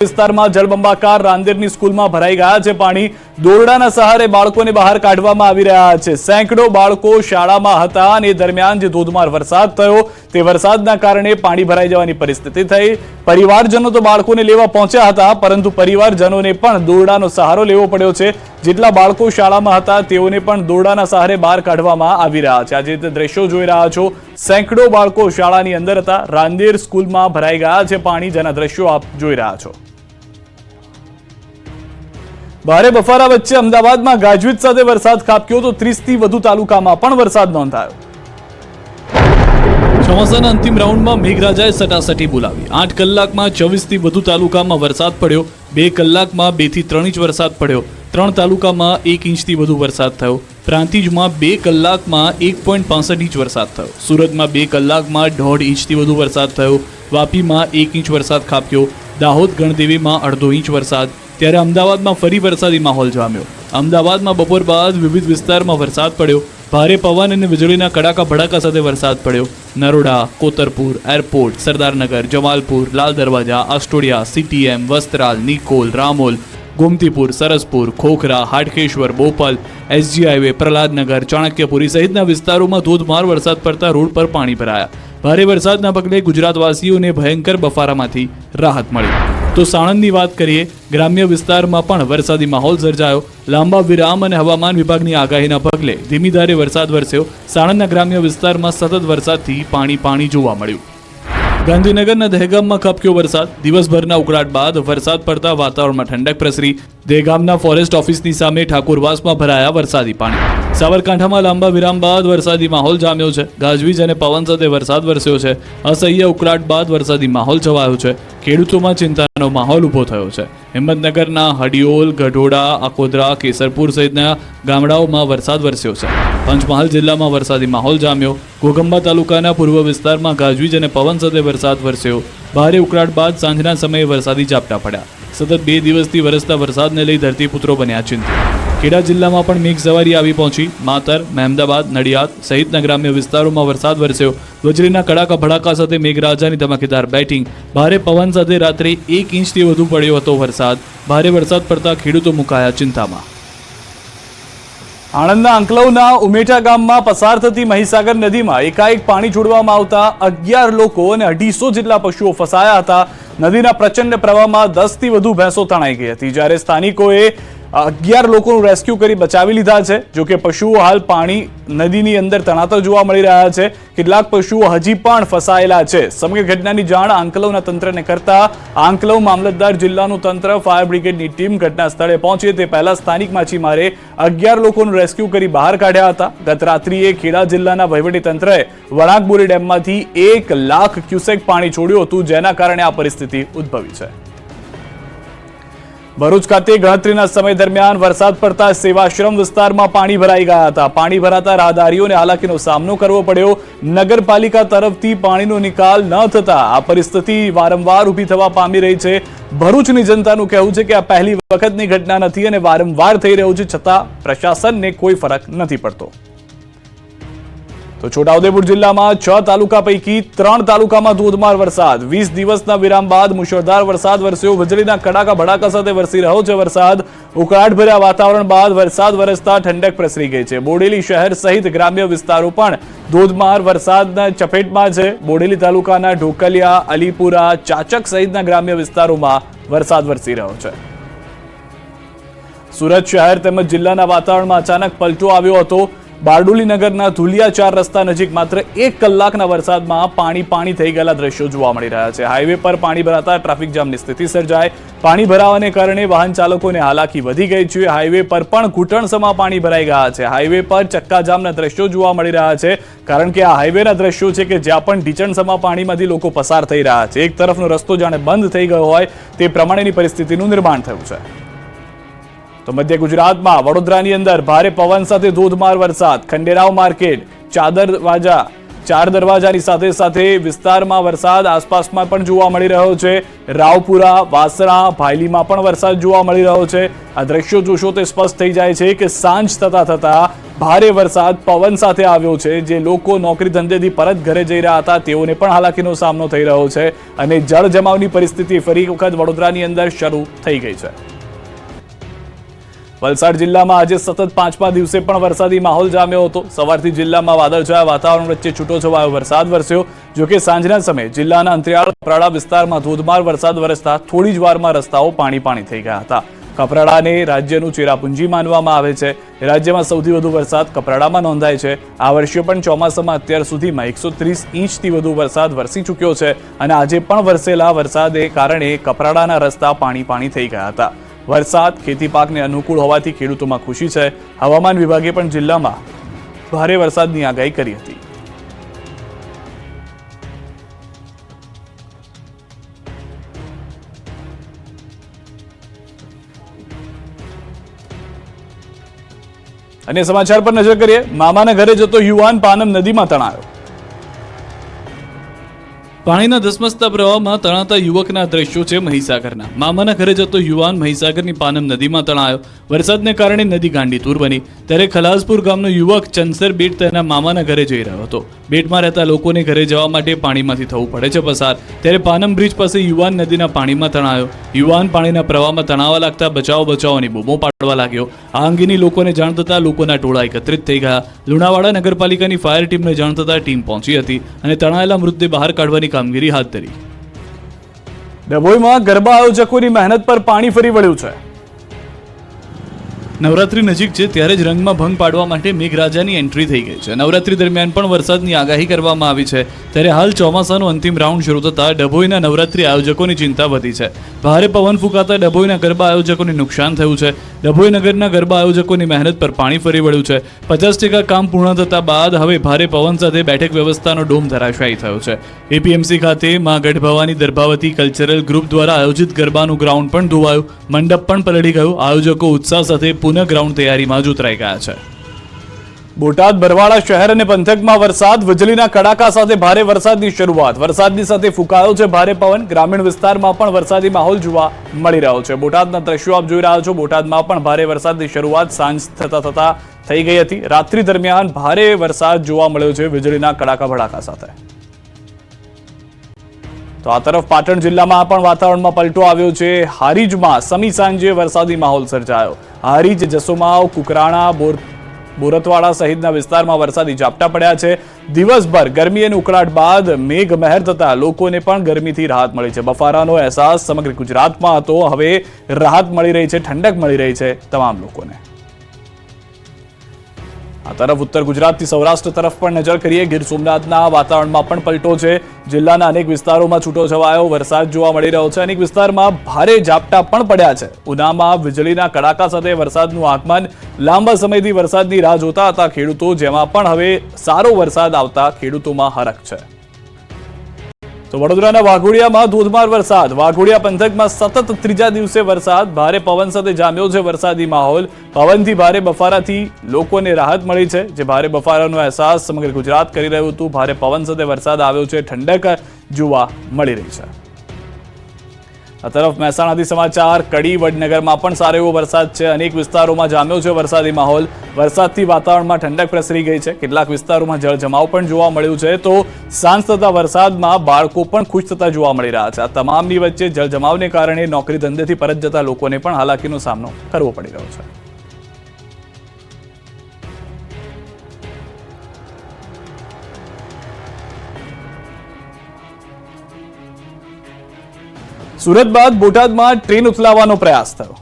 વિસ્તારમાં જળબંબાકાર રાંદેરની સ્કૂલમાં ભરાઈ ગયા છે પાણી। દોરડાના સહારે બાળકોને બહાર કાઢવામાં આવી રહ્યા છે। સેંકડો બાળકો શાળામાં હતા અને દરમિયાન જે ધોધમાર વરસાદ થયો તે વરસાદના કારણે પાણી ભરાઈ જવાની પરિસ્થિતિ થઈ। પરિવારજનો તો બાળકોને લેવા પહોંચ્યા હતા, પરંતુ પરિવારજનોને પણ દોરડાનો સહારો લેવો પડ્યો છે। જેટલા બાળકો શાળામાં હતા તેઓને પણ દોરડાના સહારે બહાર કાઢવામાં આવી રહ્યા છે। આજે તે દ્રશ્યો જોઈ રહ્યા છો, સેંકડો બાળકો શાળાની અંદર હતા। રાંદેર સ્કૂલમાં ભરાઈ ગયા છે પાણી, જેના દ્રશ્યો આપ જોઈ રહ્યા છો। ભારે બફારા વચ્ચે અમદાવાદમાં ગાજવીજ સાથે વરસાદ ખાબક્યો તો 30 થી વધુ તાલુકામાં પણ વરસાદ નોંધાયો। ચોમાસાના અંતિમ રાઉન્ડમાં મેઘરાજાએ સટાસટી બોલાવી। 8 કલાકમાં 24 થી વધુ તાલુકામાં વરસાદ પડ્યો। 2 કલાકમાં 2 થી 3 ઇંચ વરસાદ પડ્યો। 3 તાલુકામાં 1 ઇંચથી વધુ વરસાદ થયો। પ્રાંતિજમાં 2 કલાકમાં 1.65 ઇંચ વરસાદ થયો। સુરતમાં 2 કલાકમાં 1.5 ઇંચથી વધુ વરસાદ થયો। વાપીમાં 1 ઇંચ વરસાદ ખાબક્યો। દાહોદ ગણદેવીમાં 1/2 ઇંચ વરસાદ। ત્યારે અમદાવાદમાં ફરી વરસાદી માહોલ જામ્યો। અમદાવાદમાં બપોર બાદ વિવિધ વિસ્તારમાં વરસાદ પડ્યો। ભારે પવન અને વીજળીના કડાકા ભડાકા સાથે વરસાદ પડ્યો। Naroda, Kotarpur, airport, Sardarnagar, Jamalpur, Lal Darwaja, Astodia, CTM, Vastral, Nikol, Ramol, Gomtipur, Saraspur, Khokhra, Hatkeshwar, Bopal, SG highway, Prahlad Nagar, Chanakyapuri સહિતના વિસ્તારોમાં ધોધમાર વરસાદ પડતા રોડ પર પાણી ભરાયા। ભારે વરસાદના પગલે ગુજરાતવાસીઓને ભયંકર બફારામાંથી રાહત મળી। તો સાણંદની વાત કરીએ, ગ્રામ્ય વિસ્તારમાં પણ વરસાદી માહોલ સર્જાયો। લાંબા વિરામ અને હવામાન વિભાગની આગાહીના પગલે ધીમી ધારે વરસાદ વરસ્યો। સાણંદના ગ્રામ્ય વિસ્તારમાં સતત વરસાદથી પાણી જોવા મળ્યું। ગાંધીનગરના દહેગામમાં ખાબક્યો વરસાદ। દિવસભરના ઉકળાટ બાદ વરસાદ પડતા વાતાવરણમાં ઠંડક પ્રસરી। દહેગામના ફોરેસ્ટ ઓફિસની સામે ઠાકોરવાસમાં ભરાયા વરસાદી પાણી। સાબરકાંઠામાં લાંબા વિરામ બાદ વરસાદી માહોલ જામ્યો છે। ગાજવીજ અને પવન સાથે વરસાદ વરસ્યો છે। અસહ્ય ઉકળાટ બાદ વરસાદી માહોલ છવાયો છે। ખેડૂતોમાં ચિંતાનો માહોલ ઊભો થયો છે। હિંમતનગરના હડિયોલ, ગઢોડા, અકોદરા, કેસરપુર સહિતના ગામડાઓમાં વરસાદ વરસ્યો છે। પંચમહાલ જિલ્લામાં વરસાદી માહોલ જામ્યો। ઘોગંબા તાલુકાના પૂર્વ વિસ્તારમાં ગાજવીજ અને પવન સાથે વરસાદ વરસ્યો। ભારે ઉકળાટ બાદ સાંજના સમયે વરસાદી ઝાપટા પડ્યા। સતત 2 દિવસથી વરસતા વરસાદને લઈ ધરતીપુત્રો બન્યા ચિંતિત। ખેડા જિલ્લામાં પણ મેઘ સવારી આવી પહોંચી। માતર, મહેમદાબાદ, નડિયાદ સહિતના ગ્રામ્ય વિસ્તારોમાં વરસાદ વરસ્યો। વીજળીના કડાકા ભડાકા સાથે મેઘરાજાની ધમાકેદાર બેટિંગ। ભારે પવન સાથે રાત્રે 1 ઇંચથી વધુ પડ્યો હતો વરસાદ। ભારે વરસાદ પડતા ખેડૂતો મુકાયા ચિંતામાં। આણંદના અંકલવના ઉમેટા ગામમાં પસાર થતી મહીસાગર નદીમાં એકાએક પાણી છોડવામાં આવતા 11 લોકો અને 250 જેટલા પશુઓ ફસાયા હતા। નદીના પ્રચંડ પ્રવાહમાં 10 થી વધુ ભેંસો તણાઈ ગઈ હતી, જ્યારે સ્થાનિકોએ 11 લોકોનું રેસ્ક્યુ કરી બચાવી લીધા છે। જોકે પશુઓ હાલ પાણી નદીની અંદર તણાતા જોવા મળી રહ્યા છે। કેટલાક પશુઓ હજી પણ ફસાયેલા છે। સમગ્ર ઘટનાની જાણ આંકલવના તંત્રને કરતા આંકલવ મામલતદાર જિલ્લાનું તંત્ર, ફાયર બ્રિગેડની ટીમ ઘટના સ્થળે પહોંચે તે પહેલા સ્થાનિક માછીમારે 11 લોકોનું રેસ્ક્યુ કરી બહાર કાઢ્યા હતા। ગત રાત્રિએ ખેડા જિલ્લાના વહીવટીતંત્રએ વણાકબોરી ડેમમાંથી 1 લાખ ક્યુસેક પાણી છોડ્યું હતું, જેના કારણે આ પરિસ્થિતિ ઉદ્ભવી છે। ભરૂચ ખાતે ગણતરીના સમય દરમિયાન વરસાદ પડતા સેવાશ્રમ વિસ્તારમાં પાણી ભરાઈ ગયા હતા। પાણી ભરાતા રાહદારીઓને હાલાકીનો સામનો કરવો પડ્યો। નગરપાલિકા તરફથી પાણીનો નિકાલ ન થતા આ પરિસ્થિતિ વારંવાર ઊભી થવા પામી રહી છે। ભરૂચની જનતાનું કહેવું છે કે આ પહેલી વખતની ઘટના નથી અને વારંવાર થઈ રહ્યું છે, છતાં પ્રશાસનને કોઈ ફરક નથી પડતો। તો છોટાઉદેપુર જિલ્લામાં 6 તાલુકા પૈકી 3 તાલુકામાં ધોધમાર વરસાદ। 20 દિવસના વિરામ બાદ મુશળધાર વરસાદ વરસ્યો। વીજળીના કડાકા ભડાકા સાથે વરસી રહ્યો છે વરસાદ। ઉકળાટભર્યા વાતાવરણ બાદ વરસાદ વરસતા ઠંડક પ્રસરી ગઈ છે। બોડેલી શહેર સહિત ગ્રામ્ય વિસ્તારો પણ ધોધમાર વરસાદના ચપેટમાં છે। બોડેલી તાલુકાના ઢોકલિયા, અલીપુરા, ચાચક સહિતના ગ્રામ્ય વિસ્તારોમાં વરસાદ વરસી રહ્યો છે। સુરત શહેર તેમજ જિલ્લાના વાતાવરણમાં અચાનક પલટો આવ્યો હતો। બારડોલી નગરના ધુલિયા 4 રસ્તા નજીક માત્ર 1 કલાકના વરસાદમાં પાણી થઈ ગયેલા દ્રશ્યો જોવા મળી રહ્યા છે। હાઈવે પર પાણી ભરાતા ટ્રાફિક જામની સ્થિતિ સર્જાય। પાણી ભરાવાને કારણે વાહન ચાલકોને હાલાકી વધી ગઈ છે। હાઈવે પર પણ ઘૂંટણસમાં પાણી ભરાઈ ગયા છે। હાઈવે પર ચક્કાજામના દ્રશ્યો જોવા મળી રહ્યા છે, કારણ કે આ હાઈવેના દ્રશ્યો છે કે જ્યાં પણ ઢીચણસમાં પાણીમાંથી લોકો પસાર થઈ રહ્યા છે। એક તરફનો રસ્તો જાણે બંધ થઈ ગયો હોય તે પ્રમાણેની પરિસ્થિતિનું નિર્માણ થયું છે। તો મધ્ય ગુજરાતમાં વડોદરાની અંદર ભારે પવન સાથે ધોધમાર વરસાદ। ખંડેરાવ માર્કેટ, ચાર દરવાજાની સાથે વિસ્તારમાં વરસાદ આસપાસમાં પણ જોવા મળી રહ્યો છે। રાવપુરા, વાસણા, ભાયલીમાં પણ વરસાદ જોવા મળી રહ્યો છે। આ દ્રશ્યો જોશો તો સ્પષ્ટ થઈ જાય છે કે સાંજ થતા ભારે વરસાદ પવન સાથે આવ્યો છે, જે લોકો નોકરી ધંધેથી પરત ઘરે જઈ રહ્યા હતા તેઓને પણ હાલાકીનો સામનો થઈ રહ્યો છે અને જળ જમાવની પરિસ્થિતિ ફરી વખત વડોદરાની અંદર શરૂ થઈ ગઈ છે. વલસાડ જિલ્લામાં આજે સતત 5મા દિવસે પણ વરસાદી માહોલ જામ્યો હતો. સવારથી જિલ્લામાં વાદળછાયા વાતાવરણ વચ્ચે છૂટોછવાયો વરસાદ વરસ્યો. જોકે સાંજના સમયે જિલ્લાના અંતરિયાળ કપરાડા વિસ્તારમાં ધોધમાર વરસાદ વરસતા થોડી જ વારમાં રસ્તાઓ પાણી થઈ ગયા હતા. કપરાડાને રાજ્યનું ચેરાપુંજી માનવામાં આવે છે. રાજ્યમાં સૌથી વધુ વરસાદ કપરાડામાં નોંધાય છે. આ વર્ષે પણ ચોમાસામાં અત્યાર સુધીમાં 130 ઇંચથી વધુ વરસાદ વરસી ચૂક્યો છે અને આજે પણ વરસેલા વરસાદે કારણે કપરાડાના રસ્તા પાણી થઈ ગયા હતા. વરસાદ ખેતી પાકને અનુકૂળ હોવાથી ખેડૂતોમાં ખુશી છે. હવામાન વિભાગે પણ જિલ્લામાં ભારે વરસાદની આગાહી કરી હતી. અને સમાચાર પર નજર કરીએ. મામાના ઘરે જતો યુવાન પાનમ નદીમાં તણાયો. પાણીના ધસમસતા પ્રવાહમાં તણાતા યુવકના દ્રશ્યો છે મહીસાગરના. મામાના ઘરે જતો યુવાન મહીસાગરની પાનમ નદીમાં તણાયો. વરસાદને કારણે નદી ગાંડીતુર બની. ત્યારે ખલાસપુર ગામનો યુવક ચંસર બેટ તેના મામાના ઘરે જઈ રહ્યો હતો. બેટમાં રહેતા લોકોને ઘરે જવા માટે પાણીમાંથી થવું પડે છે પસાર. ત્યારે પાનમ બ્રિજ પાસે યુવાન નદીના પાણીમાં તણાયો. યુવાન પાણીના પ્રવાહમાં તણાવા લાગતા બચાવની બૂમો પાડવા લાગ્યો. આ અંગેની લોકોને જાણ થતાં લોકોના ટોળા એકત્રિત થઈ ગયા. લુણાવાડા નગરપાલિકાની ફાયર ટીમને જાણ થતાં ટીમ પહોંચી હતી અને તણાયેલા મૃતદેહ બહાર કાઢવાની કામગીરી હાથ ધરી. ડભોઈમાં ગરબા આયોજકોની મહેનત પર પાણી ફરી વળ્યું છે. નવરાત્રી નજીક છે ત્યારે જ રંગમાં ભંગ પાડવા માટે મેઘરાજાની એન્ટ્રી થઈ ગઈ છે. નવરાત્રી દરમિયાન પણ વરસાદની આગાહી કરવામાં આવી છે. ત્યારે હાલ ચોમાસાનો અંતિમ રાઉન્ડ શરૂ થતાં ડભોઈના નવરાત્રી આયોજકોની ચિંતા વધી છે. ભારે પવન ફૂંકાતા ડભોઈના ગરબા આયોજકોને નુકસાન થયું છે. ડભોઈ નગરના ગરબા આયોજકોની મહેનત પર પાણી ફરી વળ્યું છે. 50% કામ પૂર્ણ થતા બાદ હવે ભારે પવન સાથે બેઠક વ્યવસ્થાનો ડોમ ધરાશાયી થયો છે. એપીએમસી ખાતે માં ગઢ ભવાની દર્ભાવતી કલ્ચરલ ગ્રુપ દ્વારા આયોજિત ગરબાનું ગ્રાઉન્ડ પણ ધોવાયું. મંડપ પણ પલળી ગયું. આયોજકો ઉત્સાહ સાથે પુનઃ ગ્રાઉન્ડ તૈયારીમાં જોતરાઈ ગયા છે. બોટાદ બરવાળા શહેર અને પંથકમાં વરસાદ. વીજળીના કડાકા સાથે ભારે વરસાદની શરૂઆત. વરસાદની સાથે ફૂંકાયો છે ભારે પવન. ગ્રામીણ વિસ્તારમાં પણ વરસાદી માહોલ જોવા મળી રહ્યો છે. બોટાદના દ્રશ્યો આપ જોઈ રહ્યા છો. બોટાદમાં પણ ભારે વરસાદની શરૂઆત સાંજ થતા થઈ ગઈ હતી. રાત્રિ દરમિયાન ભારે વરસાદ જોવા મળ્યો છે વીજળીના કડાકા ભડાકા સાથે. તો આ તરફ પાટણ જિલ્લામાં પણ વાતાવરણમાં પલટો આવ્યો છે. હારીજમાં સમી સાંજે વરસાદી માહોલ સર્જાયો. હારીજ, જસોમાવ, કુકરાણા, બોરતવાડા સહિતના વિસ્તારમાં વરસાદી ઝાપટા પડ્યા છે. દિવસભર ગરમી અને ઉકળાટ બાદ મેઘ મહેર થતા લોકોને પણ ગરમીથી રાહત મળી છે. બફારાનો અહેસાસ સમગ્ર ગુજરાતમાં હતો. હવે રાહત મળી રહી છે, ઠંડક મળી રહી છે તમામ લોકોને. આ તરફ ઉત્તર ગુજરાતથી સૌરાષ્ટ્ર તરફ પણ નજર કરીએ. ગીર સોમનાથના વાતાવરણમાં પણ પલટો છે. જિલ્લાના અનેક વિસ્તારોમાં છૂટોછવાયો વરસાદ જોવા મળી રહ્યો છે. અનેક વિસ્તારમાં ભારે ઝાપટા પણ પડ્યા છે. ઉનામાં વીજળીના કડાકા સાથે વરસાદનું આગમન. લાંબા સમયથી વરસાદની રાહ જોતા હતા ખેડૂતો, જેમાં પણ હવે સારો વરસાદ આવતા ખેડૂતોમાં હરખ છે. તો વડોદરાના વાઘોડિયામાં ધોધમાર વરસાદ. વાઘોડિયા પંથકમાં સતત ત્રીજા દિવસે વરસાદ. ભારે પવન સાથે જામ્યો છે વરસાદી માહોલ. પવનથી ભારે બફારાથી લોકોને રાહત મળી છે. જે ભારે બફારાનો અહેસાસ સમગ્ર ગુજરાત કરી રહ્યું હતું. ભારે પવન સાથે વરસાદ આવ્યો છે. ઠંડક જોવા મળી રહી છે. આ તરફ મહેસાણાથી સમાચાર. કડી વડનગરમાં પણ સારો એવો વરસાદ છે. અનેક વિસ્તારોમાં જામ્યો છે વરસાદી માહોલ. વરસાદથી વાતાવરણમાં ઠંડક પ્રસરી ગઈ છે. કેટલાક વિસ્તારોમાં જળજમાવ પણ જોવા મળ્યું છે. તો સાંજ થતા વરસાદમાં બાળકો પણ ખુશ થતા જોવા મળી રહ્યા છે. આ તમામની વચ્ચે જળજમાવને કારણે નોકરી ધંધેથી પરત જતા લોકોને પણ હાલાકીનો સામનો કરવો પડી રહ્યો છે. સુરત બાદ બોટાદમાં ટ્રેન ઉથલાવવાનો પ્રયાસ થયો.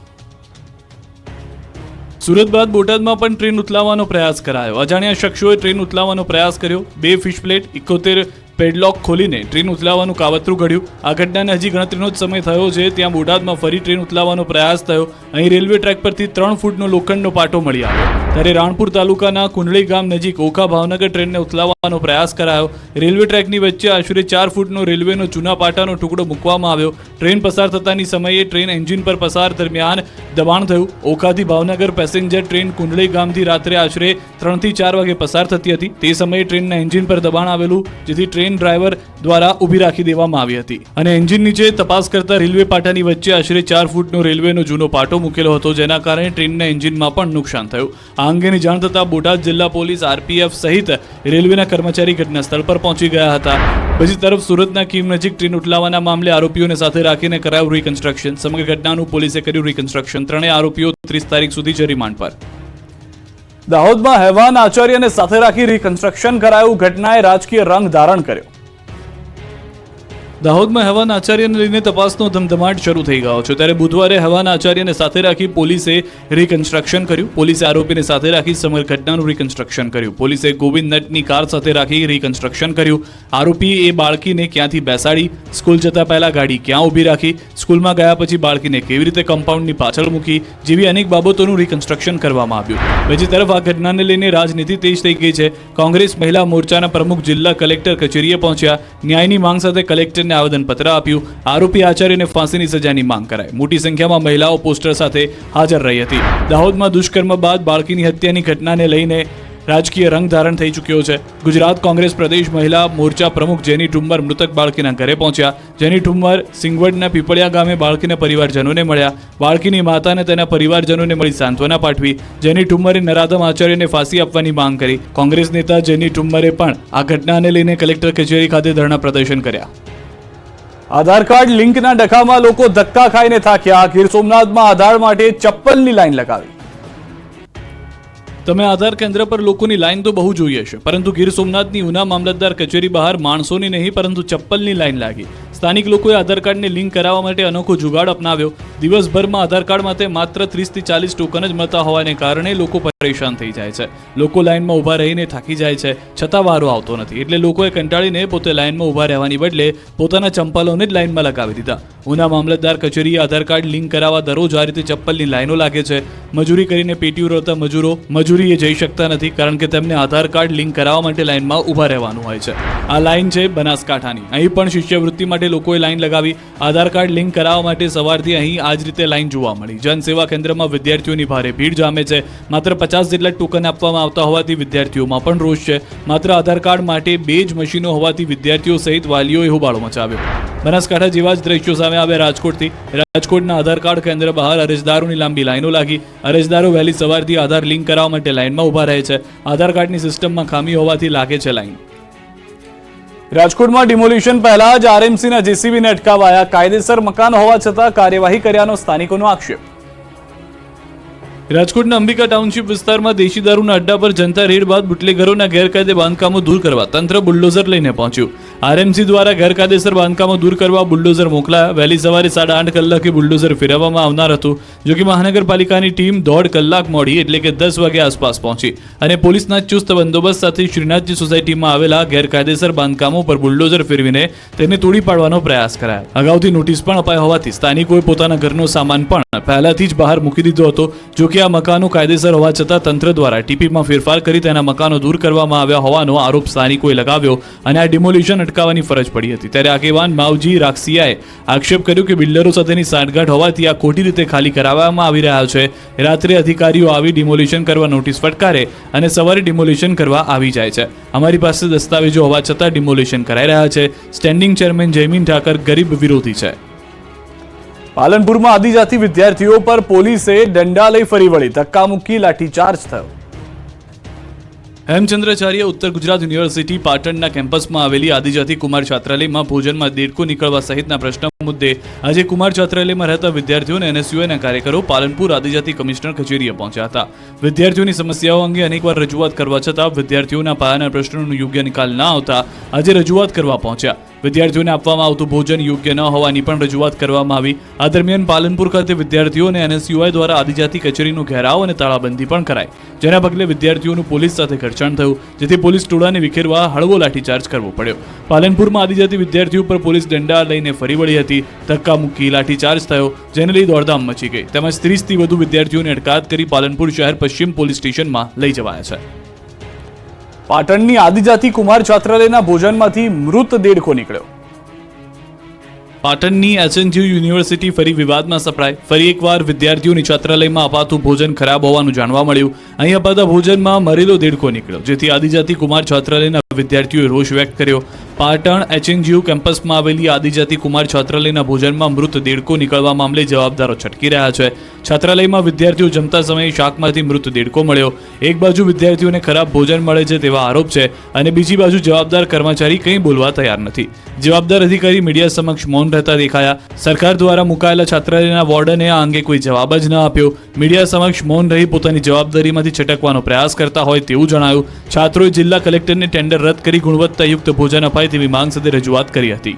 સુરત બાદ બોટાદમાં પણ ટ્રેન ઉથલાવવાનો પ્રયાસ કરાયો. અજાણ્યા શખ્સોએ ટ્રેન ઉથલાવવાનો પ્રયાસ કર્યો. 2 ફિશ પ્લેટ 71 પેડલોક ખોલીને ટ્રેન ઉથલાવવાનું કાવતરું ઘડ્યું. આ ઘટનાને હજી ગણતરીનો જ સમય થયો છે ત્યાં બોટાદમાં ફરી ટ્રેન ઉથલાવવાનો પ્રયાસ થયો. અહીં રેલવે ટ્રેક પરથી 3 ફૂટનો લોખંડનો પાટો મળી આવ્યો. ત્યારે રાણપુર તાલુકાના કુંડળી ગામ નજીક ઓખા ભાવનગર ટ્રેનને ઉથલાવવાનો પ્રયાસ કરાયો. રેલવે ટ્રેકની વચ્ચે આશરે 4 ફૂટનો રેલવેનો જૂના પાટાનો ટુકડો મૂકવામાં આવ્યો. ટ્રેન પસાર થતાની સમયે ટ્રેન એન્જિન પર પસાર દરમિયાન દબાણ થયું. ઓખાથી ભાવનગર પેસેન્જર ટ્રેન કુંડળી ગામથી રાત્રે આશરે 3 થી 4 વાગે પસાર થતી હતી. તે સમયે ટ્રેનના એન્જિન પર દબાણ આવેલું, જેથી ટ્રેન ટ્રેન ડ્રાઈવર દ્વારા ઊભી રાખી દેવામાં આવી હતી અને એન્જિન નીચે તપાસ કરતા રેલવે પાટાની વચ્ચે આશરે 4 ફૂટનો રેલવેનો જૂનો પાટો મૂકેલો હતો, જેના કારણે ટ્રેનના એન્જિનમાં પણ નુકસાન થયું. આ અંગેની જાણ થતાં બોટાદ જિલ્લા પોલીસ, આરપીએફ સહિત રેલવેના કર્મચારી ઘટના સ્થળ પર પહોંચી ગયા હતા. બીજી તરફ સુરતના કીમ નજીક ટ્રેન ઉઠલાવવાના મામલે આરોપીઓને સાથે રાખીને કરાયું રિકન્સ્ટ્રક્શન. સમગ્ર ઘટનાનું પોલીસે કર્યું રિકન્સ્ટ્રક્શન. ત્રણેય આરોપીઓ 30 તારીખ સુધી છે રિમાન્ડ પર. દાહોદમાં હેવાન આચાર્યને સાથે રાખી રિકન્સ્ટ્રક્શન કરાયું. ઘટનાએ રાજકીય રંગ ધારણ કર્યો. દાહોદમાં હેવાન આચાર્યને લઈને તપાસનો ધમધમાટ શરૂ થઈ ગયો છે. ત્યારે બુધવારે હેવાન આચાર્યને સાથે રાખી પોલીસે રિકન્સ્ટ્રક્શન કર્યું. પોલીસે આરોપીને સાથે રાખી સમગ્ર ઘટનાનું રિકન્સ્ટ્રક્શન કર્યું. પોલીસે ગોવિંદ નટની કાર સાથે રાખી રિકન્સ્ટ્રક્શન કર્યું. આરોપીએ એ બાળકીને ક્યાંથી બેસાડી, સ્કૂલ જતા પહેલા ગાડી ક્યાં ઊભી રાખી, સ્કૂલમાં ગયા પછી બાળકીને કેવી રીતે કમ્પાઉન્ડની પાછળ મૂકી, જેવી અનેક બાબતોનું રિકન્સ્ટ્રક્શન કરવામાં આવ્યું. બીજી તરફ આ ઘટનાને લઈને રાજનીતિ તેજ થઈ ગઈ છે. કોંગ્રેસ મહિલા મોરચાના પ્રમુખ જિલ્લા કલેક્ટર કચેરીએ પહોંચ્યા. ન્યાયની માંગ સાથે કલેક્ટર આવેદનપત્ર આપ્યું. આરોપી આચાર્યને ફાંસીની સજાની માંગ કરાઈ. મોટી સંખ્યામાં મહિલાઓ પોસ્ટર સાથે હાજર રહી હતી. દાહોદમાં દુષ્કર્મ બાદ બાળકીની હત્યાની ઘટનાને લઈને રાજકીય રંગ ધારણ થઈ ચૂક્યો છે. ગુજરાત કોંગ્રેસ પ્રદેશ મહિલા મોરચા પ્રમુખ જેની ઠુમ્મર મૃતક બાળકીના ઘરે પહોંચ્યા. જેની ઠુમ્મર સિંગવડના પીપળિયા ગામે બાળકીના પરિવારજનોને મળ્યા. બાળકીની માતાને તેના પરિવારજનોને મળી સાંત્વના પાઠવી. જેની ઠુમ્મરે નરાધમ આચાર્યને ફાંસી આપવાની માંગ કરી. કોંગ્રેસ નેતા જેની ઠુમ્મરે પણ આ ઘટનાને લઈને કલેક્ટર કચેરી ખાતે ધરણા પ્રદર્શન કર્યા. આધાર કાર્ડ લિંકના ડખામાં લોકો ધક્કા ખાઈને થાક્યા. ગીર સોમનાથમાં આધાર માટે ચપ્પલની લાઈન લગાવી. તમે આધાર કેન્દ્ર પર લોકોની લાઈન તો બહુ જોઈ હશે, પરંતુ ગીર સોમનાથની ઉના મામલતદાર કચેરી બહાર માણસોની નહીં પરંતુ ચપ્પલની લાઈન લાગી. સ્થાનિક લોકોએ આધાર કાર્ડને લિંક કરાવવા માટે અનોખો જુગાડ અપનાવ્યો. દિવસભરમાં આધાર કાર્ડ માટે માત્ર 30 થી 40 ટોકન જ મળતા હોવાને કારણે લોકો પરેશાન થઈ જાય છે. લોકો લાઈનમાં ઊભા રહીને થાકી જાય છે, છતાં વારો આવતો નથી. એટલે લોકોએ કંટાળીને પોતે લાઈનમાં ઊભા રહેવાની બદલે પોતાના ચંપલોને જ લાઈનમાં લગાવી દીધા. ઉના મામલતદાર કચેરીએ આધાર કાર્ડ લિંક કરાવવા દરરોજ આ રીતે ચપ્પલની લાઈનો લાગે છે. મજૂરી કરીને પેટીઓ રહેતા મજૂરો મજૂરીએ જઈ શકતા નથી, કારણ કે તેમને આધાર કાર્ડ લિંક કરાવવા માટે લાઈનમાં ઊભા રહેવાનું હોય છે. આ લાઈન છે બનાસકાંઠાની. અહીં પણ શિષ્યવૃત્તિ માટે લોકોએ લાઈન લગાવી. આધાર કાર્ડ લિંક કરાવવા માટે સવારથી અહીં આ જ રીતે લાઈન જોવા મળી. જનસેવા કેન્દ્રમાં વિદ્યાર્થીઓની ભારે ભીડ જામે છે. માત્ર 50 જેટલા ટોકન આપવામાં આવતા હોવાથી વિદ્યાર્થીઓમાં પણ રોષ છે. માત્ર આધાર કાર્ડ માટે 2 જ મશીનો હોવાથી વિદ્યાર્થીઓ સહિત વાલીઓએ હોબાળો મચાવ્યો. બનાસકાંઠા જેવા જ દ્રશ્યો સામે આવ્યા રાજકોટથી. રાજકોટના આધાર કાર્ડ કેન્દ્ર બહાર અરજદારોની લાંબી લાઈનો લાગી. અરજદારો વહેલી સવારથી આધાર લિંક કરાવવા માટે લાઈનમાં ઊભા રહે છે. આધાર કાર્ડની સિસ્ટમમાં ખામી હોવાથી લાગે છે લાઈન. રાજકોટમાં ડિમોલિશન પહેલા જ આરએમસીના જેસીબીને અટકાવાયા. કાયદેસર મકાન હોવા છતાં કાર્યવાહી કર્યાનો સ્થાનિકોનો આક્ષેપ. રાજકોટના અંબિકા ટાઉનશીપ વિસ્તારમાં દેશી દારૂના અડ્ડા પર જનતા રેડ બાદ બુટલેગરોના ગેરકાયદે બાંધકામો દૂર કરવા તંત્ર બુલડોઝર લઈને પહોંચ્યું. આરએમસી દ્વારા ગેરકાયદેસર બાંધકામો દૂર કરવા બુલડોઝર મોકલાયા. વહેલી સવારે 8:30 કલાકે બુલડોઝર ફેરવવામાં આવનાર હતું. જો કે મહાનગરપાલિકાની ટીમ 1.5 કલાક મોડી એટલે કે 10 વાગે આસપાસ પહોંચી અને પોલીસના ચુસ્ત બંદોબસ્ત સાથે શ્રીનાથજી સોસાયટીમાં આવેલા ગેરકાયદેસર બાંધકામો પર બુલડોઝર ફેરવીને તેને તોડી પાડવાનો પ્રયાસ કરાયો. અગાઉથી નોટિસ પણ અપાઈ હોવાથી સ્થાનિકોએ પોતાના ઘરનો સામાન પણ પહેલાથી જ બહાર મૂકી દીધો હતો. જો કે આ મકાનો કાયદેસર હોવા છતાં તંત્ર દ્વારા ટીપીમાં ફેરફાર કરી તેના મકાનો દૂર કરવામાં આવ્યા હોવાનો આરોપ સ્થાનિકોએ લગાવ્યો અને આ ડિમોલિશન અટકાવવાની ફરજ પડી હતી. ત્યારે આગેવાન માવજી રાક્ષિયાએ આક્ષેપ કર્યો કે બિલ્ડરો સાથેની સાંઠગાંઠ હોવાથી આ ખોટી રીતે ખાલી કરાવવામાં આવી રહ્યા છે. રાત્રે અધિકારીઓ આવી ડિમોલિશન કરવા નોટિસ ફટકારે અને સવારે ડિમોલિશન કરવા આવી જાય છે. અમારી પાસે દસ્તાવેજો હોવા છતાં ડિમોલિશન કરાઈ રહ્યા છે. સ્ટેન્ડિંગ ચેરમેન જયમીન ઠાકર ગરીબ વિરોધી છે. પાલનપુરમાં આદિજાતિ વિદ્યાર્થીઓ પર પોલીસે દંડા લઈ ફરી વળી. ધક્કા મૂકી લાઠીચાર્જ થયો. હેમચંદ્રાચાર્ય ઉત્તર ગુજરાત યુનિવર્સિટી પાટણના કેમ્પસમાં આવેલી આદિજાતિ કુમાર છાત્રાલયમાં ભોજનમાં દેડકો નીકળવા સહિતના પ્રશ્ન મુદ્દે આજે કુમાર છાત્રાલયમાં રહેતા વિદ્યાર્થીઓ અને એનએસયુઆઈના કાર્યકરો પાલનપુર આદિજાતિ કમિશનર કચેરીએ પહોંચ્યા હતા. વિદ્યાર્થીઓની સમસ્યાઓ અંગે અનેકવાર રજૂઆત કરવા છતાં વિદ્યાર્થીઓના પાયાના પ્રશ્નોનો યોગ્ય નિકાલ ન આવતા આજે રજૂઆત કરવા પહોંચ્યા. વિદ્યાર્થીઓને આપવામાં આવતું ભોજન યોગ્ય ન હોવાની પણ રજૂઆત કરવામાં આવી. આ દરમિયાન પાલનપુર ખાતે વિદ્યાર્થીઓ અને એનએસયુઆઈ દ્વારા આદિજાતિ કચેરીનો ઘેરાવ અને તાળાબંધી પણ કરાઈ. જેના પગલે વિદ્યાર્થીઓનું પોલીસ સાથે ઘર્ષણ થયું, જેથી પોલીસ ટોળાને વિખેરવા હળવો લાઠીચાર્જ કરવો પડ્યો. પાલનપુરમાં આદિજાતિ વિદ્યાર્થીઓ પર પોલીસ દંડા લઈને ફરી વળી હતી. ધક્કા મૂકી લાઠીચાર્જ થયો, જેને લઈ દોડધામ મચી ગઈ. તેમજ 30 થી વધુ વિદ્યાર્થીઓને અટકાયત કરી પાલનપુર શહેર પશ્ચિમ પોલીસ સ્ટેશનમાં લઈ જવાયા છે. પાટણની આદિજાતિ કુમાર છાત્રાલયના ભોજનમાંથી મૃત દેડકો નીકળ્યો. પાટણની એચએનયુ યુનિવર્સિટી ફરી વિવાદમાં સપડાઈ. ફરી એકવાર વિદ્યાર્થીઓની છાત્રાલયમાં અપાતું ભોજન ખરાબ હોવાનું જાણવા મળ્યું. અહીં અપાતા ભોજનમાં મરેલો દેડકો નીકળ્યો, જેથી આદિજાતિ કુમાર છાત્રાલયના વિદ્યાર્થીઓએ રોષ વ્યક્ત કર્યો. પાટણ HNGU કેમ્પસમાં આવેલી આદિજાતિ કુમાર છાત્રાલયના ભોજનમાં મૃત દેડકો નીકળવા મામલે જવાબદારો છટકી રહ્યા છે. છાત્રાલયમાં વિદ્યાર્થીઓ જમતા સમયે શાકમાંથી મૃત દેડકો મળ્યો. એક બાજુ વિદ્યાર્થીઓને ખરાબ ભોજન મળે છે તેવા આરોપ છે અને બીજી બાજુ જવાબદાર કર્મચારી કંઈ બોલવા તૈયાર નથી. જવાબદાર અધિકારી મીડિયા સમક્ષ મૌન રહેતા દેખાયા. સરકાર દ્વારા મુકાયેલા છાત્રાલયના વોર્ડને આ અંગે કોઈ જવાબ જ ન આપ્યો. મીડિયા સમક્ષ મૌન રહી પોતાની જવાબદારીમાંથી છટકવાનો પ્રયાસ કરતા હોય તેવું જણાયું. છાત્રોએ જિલ્લા કલેક્ટરને ટેન્ડર રદ કરી ગુણવત્તાયુક્ત ભોજન અપાય તેવી માંગ સાથે રજૂઆત કરી હતી.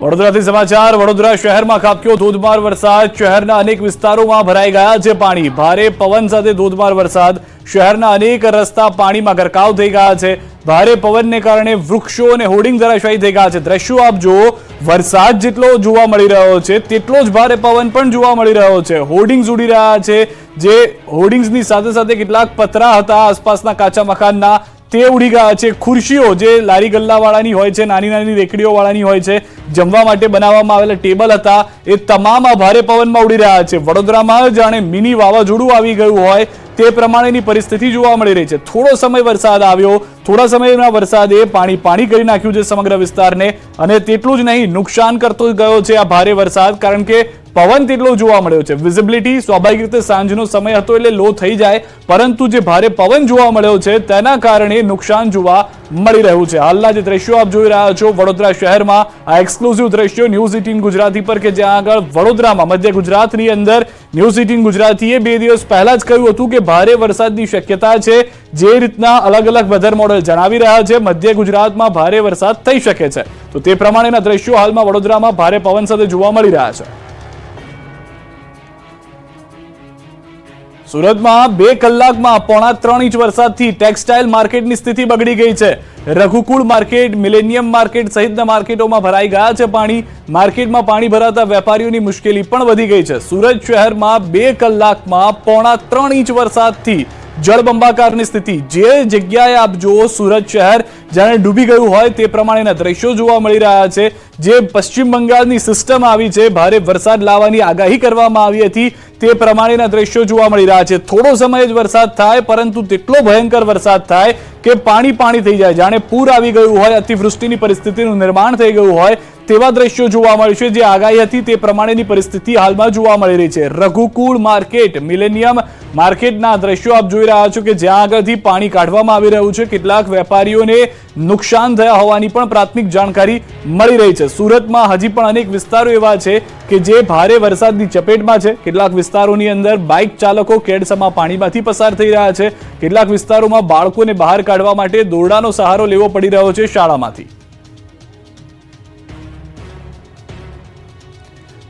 વડોદરાથી સમાચાર. વડોદરા શહેરમાં ખાબક્યો ધોધમાર વરસાદ. શહેરના અનેક વિસ્તારોમાં ભરાઈ ગયા છે પાણી. ભારે પવન સાથે ધોધમાર વરસાદ. શહેરના અનેક રસ્તા પાણીમાં ગરકાવ થઈ ગયા છે. ભારે પવનને કારણે વૃક્ષો અને હોર્ડિંગ ધરાશાયી થઈ ગયા છે. દ્રશ્યો આપ જુઓ. વરસાદ જેટલો જોવા મળી રહ્યો છે તેટલો જ ભારે પવન પણ જોવા મળી રહ્યો છે. હોર્ડિંગ્સ ઉડી રહ્યા છે. જે હોર્ડિંગ્સની સાથે સાથે કેટલાક પતરા હતા આસપાસના કાચા મકાનના તે ઉડી ગયા છે. ખુરશીઓ જે લારી ગલ્લાવાળાની હોય છે, નાની નાની રેકડીઓ વાળાની હોય છે, જમવા માટે બનાવવામાં આવેલા ટેબલ હતા, એ તમામ આ ભારે પવનમાં ઉડી રહ્યા છે. વડોદરામાં જાણે મિની વાવાઝોડું આવી ગયું હોય તે પ્રમાણેની પરિસ્થિતિ જોવા મળી રહી છે. થોડો સમય વરસાદ આવ્યો, થોડા સમયના વરસાદે પાણી કરી નાખ્યું છે સમગ્ર વિસ્તારને. અને તેટલું જ નહીં, નુકસાન કરતો ગયો છે આ ભારે વરસાદ, કારણ કે પવન તેટલો જોવા મળ્યો છે. વિઝિબિલિટી સ્વાભાવિક રીતે સાંજનો સમય હતો એટલે લો થઈ જાય, પરંતુ જે ભારે પવન જોવા મળ્યો છે તેના કારણે નુકસાન જોવા મળી રહ્યું છે. હાલના જે દ્રશ્યો આપ જોઈ રહ્યા છો વડોદરા શહેરમાં, આ એક્સક્લુઝિવ દ્રશ્યો ન્યૂઝ 18 ગુજરાતી પર, કે જ્યાં આગળ વડોદરામાં મધ્ય ગુજરાતની અંદર ન્યૂઝ 18 ગુજરાતીએ 2 દિવસ પહેલા જ કહ્યું હતું કે ભારે વરસાદની શક્યતા છે. જે રીતના અલગ અલગ વેધર મોડેલ જણાવી રહ્યા છે મધ્ય ગુજરાતમાં ભારે વરસાદ થઈ શકે છે, તો તે પ્રમાણેના દ્રશ્યો હાલમાં વડોદરામાં ભારે પવન સાથે જોવા મળી રહ્યા છે. સુરતમાં 2 કલાકમાં 3.5 ઇંચ વરસાદથી ટેક્સટાઇલ માર્કેટની સ્થિતિ બગડી ગઈ છે. રઘુકુળ માર્કેટ, મિલેનિયમ માર્કેટ સહિતના માર્કેટોમાં ભરાઈ ગયા છે પાણી. માર્કેટમાં પાણી ભરાતા વેપારીઓની મુશ્કેલી પણ વધી ગઈ છે. સુરત શહેરમાં 2 કલાકમાં 3.5 ઇંચ વરસાદથી જળબંબાકારની સ્થિતિ. જે જગ્યાએ આપ જુઓ સુરત શહેર જાણે ડૂબી ગયું હોય તે પ્રમાણેના દ્રશ્યો જોવા મળી રહ્યા છે. જે પશ્ચિમ બંગાળની સિસ્ટમ આવી છે, ભારે વરસાદ લાવવાની આગાહી કરવામાં આવી હતી, તે પ્રમાણેના દ્રશ્યો જોવા મળી રહ્યા છે. થોડો સમય જ વરસાદ થાય, પરંતુ તેટલો ભયંકર વરસાદ થાય કે પાણી થઈ જાય, જાણે પૂર આવી ગયું હોય, અતિવૃષ્ટિની પરિસ્થિતિનું નિર્માણ થઈ ગયું હોય તેવા દ્રશ્યો જોવા મળશે. જે આગાહી હતી તે પ્રમાણેની પરિસ્થિતિ હાલમાં જોવા મળી રહી છે. રઘુકુળ માર્કેટ, મિલેનિયમ માર્કેટના દ્રશ્યો આપ જોઈ રહ્યા છો કે જ્યાં આગળથી પાણી કાઢવામાં આવી રહ્યું છે. કેટલાક વેપારીઓને નુકસાન થયા હોવાની પણ પ્રાથમિક જાણકારી મળી રહી છે. સુરતમાં હજી પણ અનેક વિસ્તારો એવા છે કે જે ભારે વરસાદની ચપેટમાં છે. કેટલાક વિસ્તારોની અંદર બાઇક ચાલકો કેડસમાં પાણીમાંથી પસાર થઈ રહ્યા છે. કેટલાક વિસ્તારોમાં બાળકોને બહાર કાઢવા માટે દોરડાનો સહારો લેવો પડી રહ્યો છે શાળામાંથી.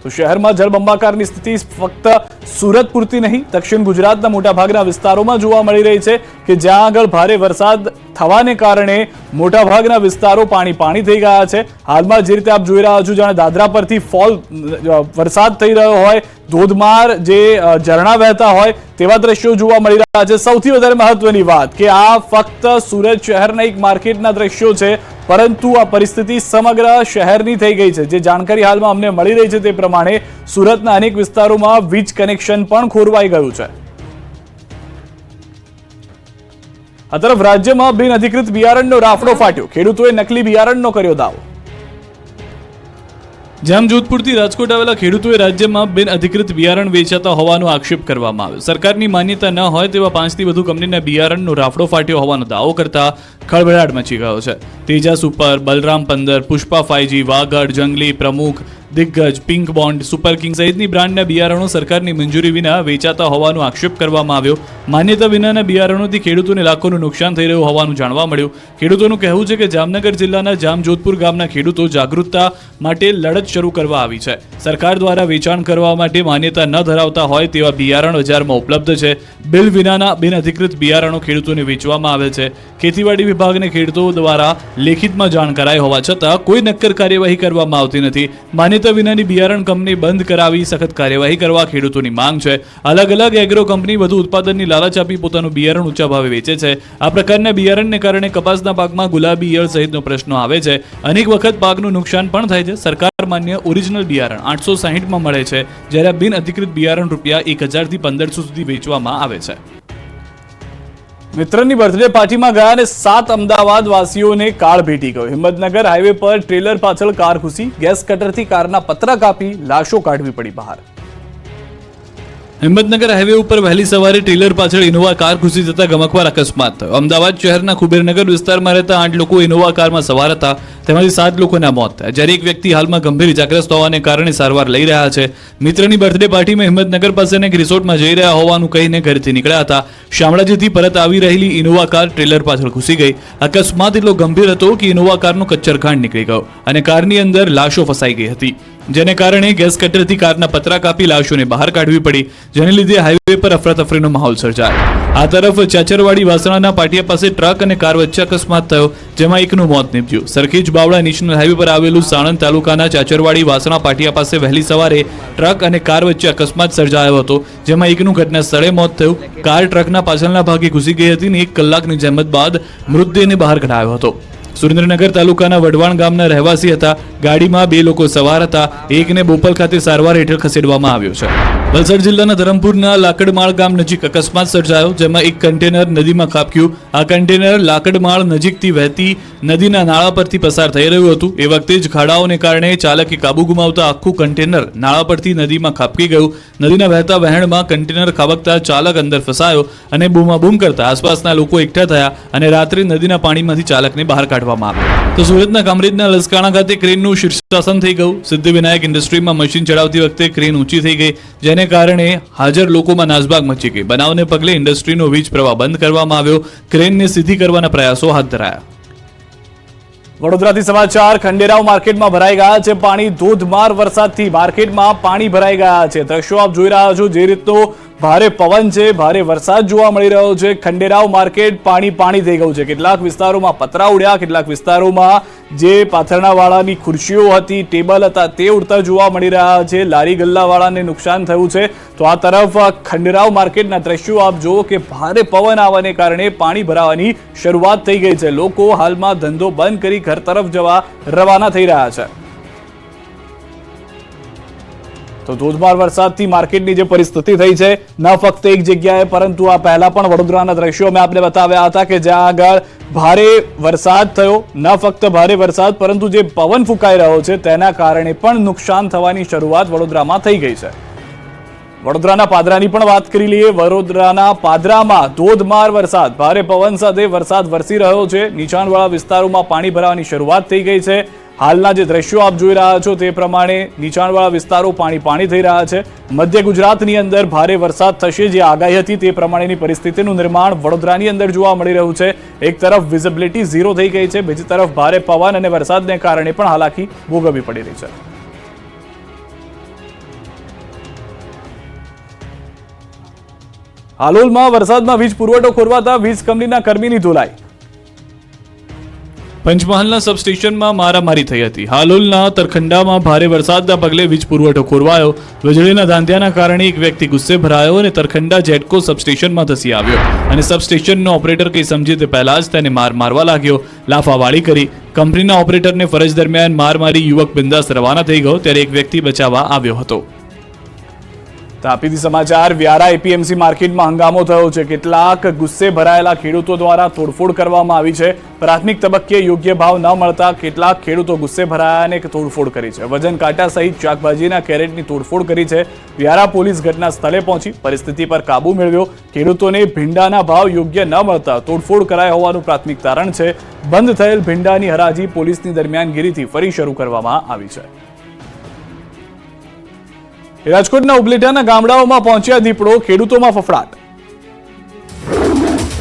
તો શહેરમાં જળબંબાકારની સ્થિતિ ફક્ત સુરત પૂરતી નહીં, દક્ષિણ ગુજરાતના મોટાભાગના વિસ્તારોમાં જોવા મળી રહી છે કે જ્યાં આગળ ભારે વરસાદ થવાને કારણે મોટાભાગના વિસ્તારો પાણી થઈ ગયા છે. હાલમાં જે રીતે આપ જોઈ રહ્યા છો, જાણે દાદરા પરથી વરસાદ થઈ રહ્યો હોય, ધોધમાર જે ઝરણા વહેતા હોય તેવા દ્રશ્યો જોવા મળી રહ્યા છે. સૌથી વધારે મહત્વની વાત કે આ ફક્ત સુરત શહેરના એક માર્કેટના દ્રશ્યો છે, પરંતુ આ પરિસ્થિતિ સમગ્ર શહેરની થઈ ગઈ છે. જે જાણકારી હાલમાં અમને મળી રહી છે તે પ્રમાણે સુરતના અનેક વિસ્તારોમાં વીજ કનેક્શન પણ ખોરવાઈ ગયું છે. આ તરફ રાજ્યમાં બિનઅધિકૃત બિયારણનો રાફડો ફાટ્યો. ખેડૂતોએ નકલી બિયારણનો કર્યો દાવો. જામજોધપુરથી રાજકોટ આવેલા ખેડૂતોએ રાજ્યમાં બિનઅધિકૃત બિયારણ વેચાતા હોવાનો આક્ષેપ કરવામાં આવ્યો. સરકારની માન્યતા ન હોય તેવા 5થી વધુ કંપનીના બિયારણનો રાફડો ફાટ્યો હોવાનો દાવો કરતા ખળભળાટ મચી ગયો છે. તેજા સુપર, બલરામ 15, પુષ્પા 5G, વાગડ, જંગલી, પ્રમુખ, દિગ્ગજ, પિંક બોન્ડ, સુપર કિંગ સહિતની બ્રાન્ડના બિયારણો સરકારની મંજૂરી વિના વેચાતા હોવાનો આક્ષેપ કરવામાં આવ્યો. માન્યતા વિનાના બિયારણોથી ખેડૂતોને લાખોનું નુકસાન થઈ રહ્યું હોવાનું જાણવા મળ્યું. ખેડૂતોનું કહેવું છે કે જામનગર જિલ્લાના જામજોધપુર ગામના ખેડૂતો જાગૃતતા માટે લડત શરૂ કરવા આવી છે. સરકાર દ્વારા વેચાણ કરવા માટે માન્યતા ન ધરાવતા હોય તેવા બિયારણ બજારમાં ઉપલબ્ધ છે. બિલ વિનાના બિનઅધિકૃત બિયારણો ખેડૂતોને વેચવામાં આવે છે. ખેતીવાડી વિભાગને ખેડૂતો દ્વારા લેખિતમાં જાણ કરાઈ હોવા છતાં કોઈ નક્કર કાર્યવાહી કરવામાં આવતી નથી. માન્યતા વિનાની બિયારણ કંપની બંધ કરાવી સખત કાર્યવાહી કરવા ખેડૂતોની માંગ છે. અલગ અલગ એગ્રો કંપની વધુ ઉત્પાદનની લાલચ આપી પોતાનું બિયારણ ઊંચા ભાવે વેચે છે. આ પ્રકારના બિયારણને કારણે કપાસના પાકમાં ગુલાબી ઈયળ સહિતનો પ્રશ્નો આવે છે. અનેક વખત પાકનું નુકસાન પણ થાય છે. સરકાર માન્ય ઓરિજિનલ બિયારણ 860માં મળે છે, જ્યારે બિન અધિકૃત બિયારણ રૂપિયા 1000 થી 1500 સુધી વેચવામાં આવે છે. મિત્રની બર્થડે પાર્ટીમાં ગયા અને 7 અમદાવાદ વાસીઓને કાળ ભેટી ગયો. હિંમતનગર હાઈવે પર ટ્રેલર પાછળ કાર ઘૂસી, ગેસ કટરથી કારના પતરા કાપી લાશો કાઢવી પડી બહાર. હિંમતનગર હાઈવે ઉપર વહેલી સવારે ટ્રેલર પાછળ ઇનોવા કાર ઘૂસી જતા ગમખ્વાર અકસ્માત થયો. અમદાવાદ શહેરના કુબેરનગર વિસ્તારમાં રહેતા 8 લોકો ઇનોવા કારમાં સવાર હતા. તેમાંથી 7 લોકોના મોત થયા, જ્યારે એક વ્યક્તિ હાલમાં ગંભીર ઇજાગ્રસ્ત હોવાને કારણે સારવાર લઈ રહ્યા છે. મિત્રની બર્થડે પાર્ટીમાં હિંમતનગર પાસેના એક રિસોર્ટમાં જઈ રહ્યા હોવાનું કહીને ઘરેથી નીકળ્યા હતા. શામળાજીથી પરત આવી રહેલી ઇનોવા કાર ટ્રેલર પાછળ ઘૂસી ગઈ. અકસ્માત એટલો ગંભીર હતો કે ઇનોવા કારનો કચ્ચરખાંડ નીકળી ગયો અને કારની અંદર લાશો ફસાઈ ગઈ હતી, જેને કારણે ગેસ કટરથી કારના પતરા કાપી લાશોને બહાર કાઢવી પડી, જેને લીધે હાઈવે પર અફરાતફરીનો માહોલ સર્જાયો. આ તરફ ચાચરવાડી વાસણાના પાટિયા પાસે ટ્રક અને કાર વચ્ચે અકસ્માત થયો, જેમાં એકનું મોત નીપજ્યું. સરખેજ બાવળા નેશનલ હાઈવે પર આવેલું સાણંદ તાલુકાના ચાચરવાડી વાસણા પાટિયા પાસે વહેલી સવારે ટ્રક અને કાર વચ્ચે અકસ્માત સર્જાયો હતો, જેમાં એકનું ઘટના સ્થળે મોત થયું. કાર ટ્રકના પાછળના ભાગે ઘૂસી ગઈ હતી અને 1 કલાકની જહેમત બાદ મૃતદેહને બહાર કઢાયો હતો. સુરેન્દ્રનગર તાલુકાના વઢવાણ ગામના રહેવાસી હતા. ગાડીમાં 2 લોકો સવાર હતા. એકને બોપલ ખાતે સારવાર હેઠળ ખસેડવામાં આવ્યો છે. વલસાડ જિલ્લાના ધરમપુરના લાકડમાળ ગામ નજીક અકસ્માત સર્જાયો, જેમાં એક કન્ટેનર નદીમાં ખાબક્યું. આ કન્ટેનર લાકડમાળ નજીકથી વહેતી નદીના નાળા પરથી પસાર થઈ રહ્યું હતું. એ વખતે જ ખાડાઓને કારણે ચાલકે કાબુ ગુમાવતા આખું કન્ટેનર નાળા પરથી નદીમાં ખાબકી ગયું. નદીના વહેતા વહેણમાં કન્ટેનર ખાબકતા ચાલક અંદર ફસાયો અને બૂમાબૂમ કરતા આસપાસના લોકો એકઠા થયા અને રાત્રે નદીના પાણીમાંથી ચાલકને બહાર કાઢવામાં આવ્યો. તો સુરતના કામરેજના લસકાણા ખાતે ક્રેનનું શીર્ષાસન થઈ ગયું. સિદ્ધિવિનાયક ઇન્ડસ્ટ્રીમાં મશીન ચડાવતી વખતે ક્રેન ઊંચી થઈ ગઈ, જેને કારણે હાજર લોકોમાં નાસભાગ મચી ગઈ. બનાવને પગલે ઇન્ડસ્ટ્રીનો વીજ પ્રવાહ બંધ કરવામાં આવ્યો. ક્રેનને સીધી કરવાના પ્રયાસો હાથ ધરાયા. વડોદરાથી સમાચાર. ખંડેરાવ માર્કેટમાં ભરાઈ ગયા છે પાણી. ધોધમાર વરસાદથી માર્કેટમાં પાણી ભરાઈ ગયા છે. દ્રશ્યો આપ જોઈ રહ્યા છો. જે રીતનો ભારે પવન છે, ભારે વરસાદ જોવા મળી રહ્યો છે. ખંડેરાવ માર્કેટ પાણી થઈ ગયું છે. કેટલાક વિસ્તારોમાં પતરા ઉડ્યા, કેટલાક વિસ્તારોમાં જે પાથરણાવાળાની ખુરશીઓ હતી, ટેબલ હતા, તે ઉડતા જોવા મળી રહ્યા છે. લારી ગલ્લાવાળાને નુકસાન થયું છે. તો આ તરફ ખંડેરાવ માર્કેટના દ્રશ્યો આપ જુઓ કે ભારે પવન આવવાને કારણે પાણી ભરાવાની શરૂઆત થઈ ગઈ છે. લોકો હાલમાં ધંધો બંધ કરી ઘર તરફ જવા રવાના થઈ રહ્યા છે. તો ધોધમાર વરસાદથી માર્કેટની જે પરિસ્થિતિ થઈ છે, ન ફક્ત એક જગ્યાએ પરંતુ આ પહેલા પણ વડોદરાના દ્રશ્યો મેં આપને બતાવ્યા હતા કે જ્યાં આગળ ભારે વરસાદ થયો. ન ફક્ત ભારે વરસાદ પરંતુ જે પવન ફૂંકાઈ રહ્યો છે તેના કારણે પણ નુકસાન થવાની શરૂઆત વડોદરામાં થઈ ગઈ છે. વડોદરાના પાદરાની પણ વાત કરી લઈએ. વડોદરાના પાદરામાં ધોધમાર વરસાદ, ભારે પવન સાથે વરસાદ વરસી રહ્યો છે. નીચાણવાળા વિસ્તારોમાં પાણી ભરાવાની શરૂઆત થઈ ગઈ છે. હાલના જે દ્રશ્યો આપ જોઈ રહ્યા છો તે પ્રમાણે નીચાણવાળા વિસ્તારો પાણી થઈ રહ્યા છે. મધ્ય ગુજરાતની અંદર ભારે વરસાદ થશે જે આગાહી હતી તે પ્રમાણેની પરિસ્થિતિનું નિર્માણ વડોદરાની અંદર જોવા મળી રહ્યું છે. એક તરફ વિઝિબિલિટી 0 થઈ ગઈ છે, બીજી તરફ ભારે પવન અને વરસાદને કારણે પણ હાલાકી ભોગવવી પડી રહી છે. હાલોલમાં વરસાદમાં વીજ પુરવઠો ખોરવાતા વીજ કંપનીના કર્મીની ધોલાઈ. પંચમહાલના સબસ્ટેશનમાં મારામારી થઈ હતી. હાલોલના તરખંડામાં ભારે વરસાદના પગલે વીજ પુરવઠો ખોરવાયો. વીજળીના ધાંધિયાના કારણે એક વ્યક્તિ ગુસ્સે ભરાયો અને તરખંડા જેટકો સબસ્ટેશનમાં ધસી આવ્યો અને સબસ્ટેશનનો ઓપરેટર કંઈ સમજે તે પહેલા જ તેને મારવા લાગ્યો. લાફાવાળી કરી. કંપનીના ઓપરેટરને ફરજ દરમિયાન મારી યુવક બિંદાસ રવાના થઈ ગયો, ત્યારે એક વ્યક્તિ બચાવવા આવ્યો હતો. તાપીથી સમાચાર. વ્યારા એપીએમસી માર્કેટમાં હંગામો થયો છે. કેટલાક ગુસ્સે ભરાયેલા ખેડૂતો દ્વારા તોડફોડ કરવામાં આવી છે. પ્રાથમિક તબક્કે યોગ્ય ભાવ ન મળતા કેટલાક ખેડૂતો ગુસ્સે ભરાયા અને તોડફોડ કરી છે. વજન કાંટા સહિત શાકભાજીના કેરેટની તોડફોડ કરી છે. વ્યારા પોલીસ ઘટના સ્થળે પહોંચી પરિસ્થિતિ પર કાબુ મેળવ્યો. ખેડૂતોને ભીંડાના ભાવ યોગ્ય ન મળતા તોડફોડ કરાઈ હોવાનું પ્રાથમિક તારણ છે. બંધ થયેલ ભીંડાની હરાજી પોલીસની દરમિયાનગીરીથી ફરી શરૂ કરવામાં આવી છે. રાજકોટના ઉપલેટાના ગામડાઓમાં પહોંચ્યા દીપડો, ખેડૂતોમાં ફફડાટ.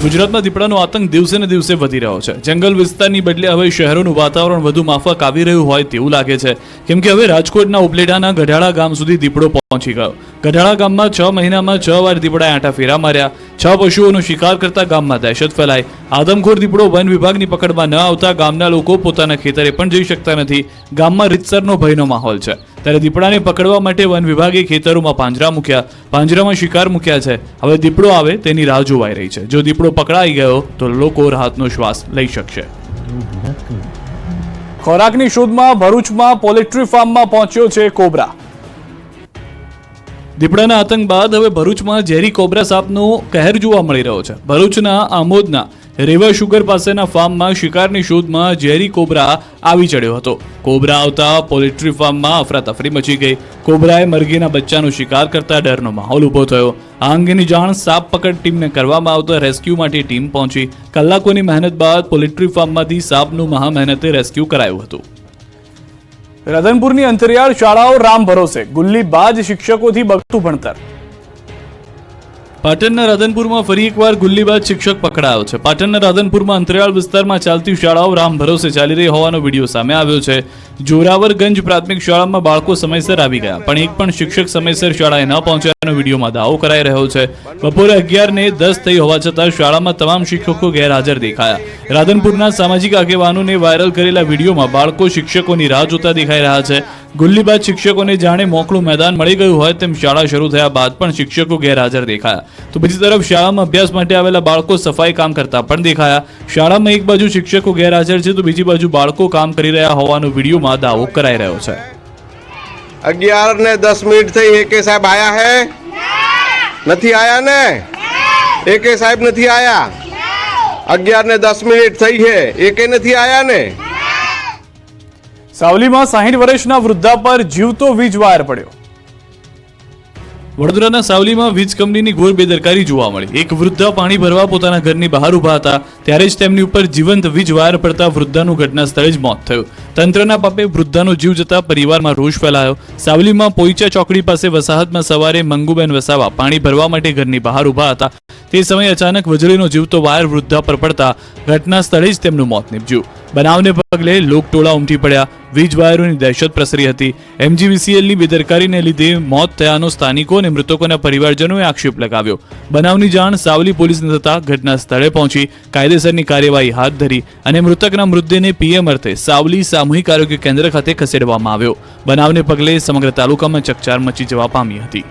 ગુજરાતમાં દીપડાનો આતંક દિવસે ને દિવસે વધી રહ્યો છે. જંગલ વિસ્તારની બદલે હવે શહેરોનું વાતાવરણ વધુ માફક આવી રહ્યું હોય તેવું લાગે છે, કેમ કે હવે રાજકોટના ઉપલેટાના ગઢાળા ગામ સુધી દીપડો પહોંચી ગયો. ગઢાળા ગામમાં 6 મહિનામાં 6 વાર દીપડાએ આંટા ફેરા માર્યા. 6 પશુઓનો શિકાર કરતા ગામમાં દહેશત ફેલાઈ. આદમખોર દીપડો વન વિભાગની પકડમાં ન આવતા ગામના લોકો પોતાના ખેતરે પણ જઈ શકતા નથી. ગામમાં રીતસરનો ભયનો માહોલ છે. ત્યારે દીપડાને પકડવા માટે વન વિભાગે ખેતરોમાં પાંજરા મૂક્યા, પાંજરામાં શિકાર મૂક્યા છે. હવે દીપડો આવે તેની રાહ જોવાઈ રહી છે. જો દીપડો પકડાઈ ગયો તો લોકો રાહતનો શ્વાસ લઈ શકશે. ખોરાકની શોધમાં ભરૂચમાં પોલ્ટ્રી ફાર્મમાં પહોંચ્યો છે કોબરા. દીપડાના આતંક બાદ હવે ભરૂચમાં ઝેરી કોબ્રા સાપનો કહેર જોવા મળી રહ્યો છે. ભરૂચના આમોદના રેવા શુગર પાસેના ફાર્મમાં શિકારની શોધમાં ઝેરી કોબ્રા આવી ચડ્યો હતો. કોબ્રા આવતા પોલ્ટ્રી ફાર્મમાં અફરાતફરી મચી ગઈ. કોબ્રાએ મરઘીના બચ્ચાનો શિકાર કરતા ડરનો માહોલ ઊભો થયો. આ અંગેની જાણ સાપ પકડ ટીમને કરવામાં આવતા રેસ્ક્યુ માટે ટીમ પહોંચી. કલાકોની મહેનત બાદ પોલ્ટ્રી ફાર્મમાંથી સાપનું મહા મહેનતે રેસ્ક્યુ કરાયું હતું. રતનપુરની અંતરિયાળ શાળાઓ રામ ભરોસે, ગુલ્લીબાજ શિક્ષકોથી બગતું ભણતર. પાટણના રાધનપુરમાં ફરી એકવાર ગુલ્લીબાજ શિક્ષક પકડાયો છે. પાટણના રાધનપુરમાં અંતરિયાળ વિસ્તારમાં ચાલતી શાળાઓ રામ ભરોસે ચાલી રહી હોવાનો વિડીયો સામે આવ્યો છે. જોરાવરગંજ પ્રાથમિક શાળામાં બાળકો સમયસર આવી ગયા, પણ એક પણ શિક્ષક સમયસર શાળાએ ન પહોંચ્યાનો વિડીયોમાં દાવો કરાઈ રહ્યો છે. બપોરે 11:10 થઈ હોવા છતાં શાળામાં તમામ શિક્ષકો ગેરહાજર દેખાયા. રાધનપુરના સામાજિક આગેવાનોને વાયરલ કરેલા વિડીયોમાં બાળકો શિક્ષકોની રાહ જોતા દેખાઈ રહ્યા છે. ગુલ્લીબાજ શિક્ષકોને જાણે મોકળું મેદાન મળી ગયું હોય તેમ શાળા શરૂ થયા બાદ પણ શિક્ષકો ગેરહાજર દેખાયા. તો બીજી તરફ શાળામાં અભ્યાસ માટે આવેલા બાળકો સફાઈ કામ કરતા પણ દેખાયા. શાળામાં એક બાજુ શિક્ષકો ગેરહાજર છે તો બીજી બાજુ બાળકો કામ કરી રહ્યા હોવાનો વિડીયોમાં દાવો કરાઈ રહ્યો છે. 11:10 થઈ. એકે સાહેબ આયા હે? નથી આયા ને? એકે સાહેબ નથી આયા? 11:10 થઈ છે, એકે નથી આયા ને? સાવલીમાં 60 વર્ષના વૃદ્ધા પર જીવતો વીજ વાયર પડ્યો. વડોદરાના સાવલીમાં વીજ કંપનીની ઘોર બેદરકારી જોવા મળી. એક વૃદ્ધા પાણી ભરવા પોતાના ઘરની બહાર ઊભા હતા ત્યારે જ તેમની ઉપર જીવંત વીજ વાયર પડતા વૃદ્ધાનું ઘટના સ્થળે જ મોત થયું. તંત્રના પાપે વૃદ્ધાનો જીવ જતા પરિવારમાં રોષ ફેલાયો. સાવલીમાં પોઈચા ચોકડી પાસે વસાહતમાં સવારે મંગુબેન વસાવા પાણી ભરવા માટે ઘરની બહાર ઊભા હતા. તે સમયે અચાનક વીજળીનો જીવતો વાયર વૃદ્ધા પર પડતા ઘટના સ્થળે જ તેમનું મોત નીપજ્યું. બનાવને પગલે લોકટોળા ઉમટી પડ્યા. વીજ વાયરોની દહેશત પ્રસરી હતી. MGVCLની બેદરકારીને લીધે મોત થયાનો સ્થાનિકો અને મૃતકોના પરિવારજનોએ આક્ષેપ લગાવ્યો. બનાવની જાણ સાવલી પોલીસને થતા ઘટના સ્થળે પહોંચી કાયદેસરની કાર્યવાહી હાથ ધરી અને મૃતકના મૃતદેહને PM અર્થે સાવલી સામૂહિક આરોગ્ય કેન્દ્ર ખાતે ખસેડવામાં આવ્યો. બનાવને પગલે સમગ્ર તાલુકામાં ચકચાર મચી જવા પામી હતી.